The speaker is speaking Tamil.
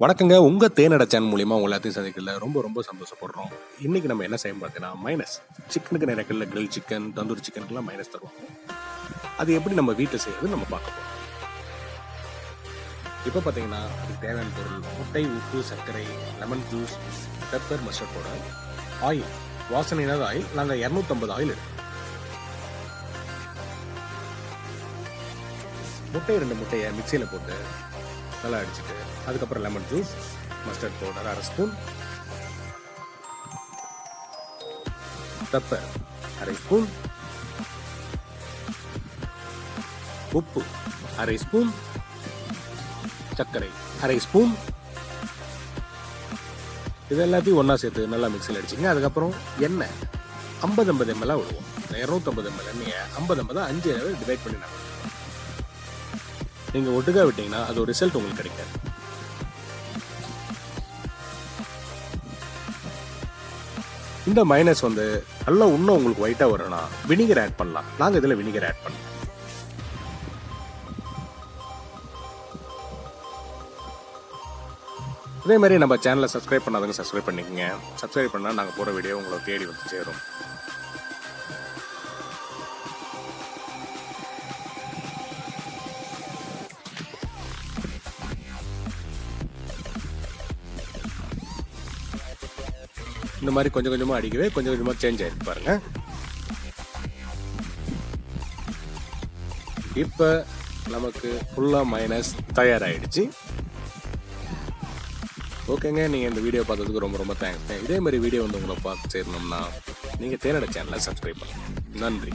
வணக்கங்க. உங்க தேனடை சேனல் மூலியமா உங்க எல்லாத்தையும் சந்திக்கல ரொம்ப ரொம்ப சந்தோஷப்படுறோம். இன்னைக்கு நம்ம என்ன செய்ய பார்த்தீங்கன்னா மைனஸ். சிக்கனுக்கு நிறைய கல்ல கிரில் சிக்கன், தந்தூரி சிக்கனுக்குலாம் மைனஸ் தருவாங்க. அது எப்படி நம்ம வீட்டில் செய்யறது நம்ம பார்க்க போறோம். இப்போ பார்த்தீங்கன்னா அதுக்கு தேவையான பொருள் முட்டை, உப்பு, சர்க்கரை, lemon juice, pepper, mustard powder, oil, வாசனை இல்லாத ஆயில். நாங்கள் 250 ஆயில் எடுக்கிறோம். ரெண்டு முட்டையை மிக்சியில் போட்டு நல்லா அடிச்சுட்டு அதுக்கப்புறம் lemon juice, mustard powder 1/2 spoon, pepper 1/2 spoon, உப்பு 1/2 ஸ்பூன், சர்க்கரை 1/2 ஸ்பூன். இது எல்லாத்தையும் ஒன்றா சேர்த்து நல்லா மிக்சியில் அடிச்சிங்க. அதுக்கப்புறம் எண்ணெய் 50 ml விடுவோம். 250 ml எண்ணெயை 50 5 டிவைட் பண்ணி நாங்கள் நீங்கள் ஒட்டுக்கா விட்டீங்கன்னா அது ஒரு ரிசல்ட் உங்களுக்கு கிடைக்காது. இந்த மைனஸ் நல்லா இன்னும் உங்களுக்கு ஒயிட்டா வரணும்னா வினிகர் ஆட் பண்ணலாம். நாங்கள் இதில் வினிகர் ஆட் பண்ணலாம். அதே மாதிரி நம்ம சேனலை சப்ஸ்கிரைப் பண்ணாதவங்க சப்ஸ்கிரைப் பண்ணிக்கோங்க. சப்ஸ்கிரைப் பண்ணால் நாங்கள் போகிற வீடியோ உங்களை தேடி வந்து சேரும். இந்த மாதிரி கொஞ்சம் கொஞ்சமாக அடிக்கவே கொஞ்சம் கொஞ்சமாக சேஞ்ச் ஆகிருக்கு பாருங்க. இப்போ நமக்கு ஃபுல்லாக மைனஸ் தயாராகிடுச்சு. ஓகேங்க, நீங்கள் இந்த வீடியோ பார்த்ததுக்கு ரொம்ப ரொம்ப தேங்க்ஸ். இதே மாதிரி வீடியோ உங்களை பார்த்து சேரணும்னா நீங்கள் தேனடை சேனலை சப்ஸ்கிரைப் பண்ணுங்கள். நன்றி.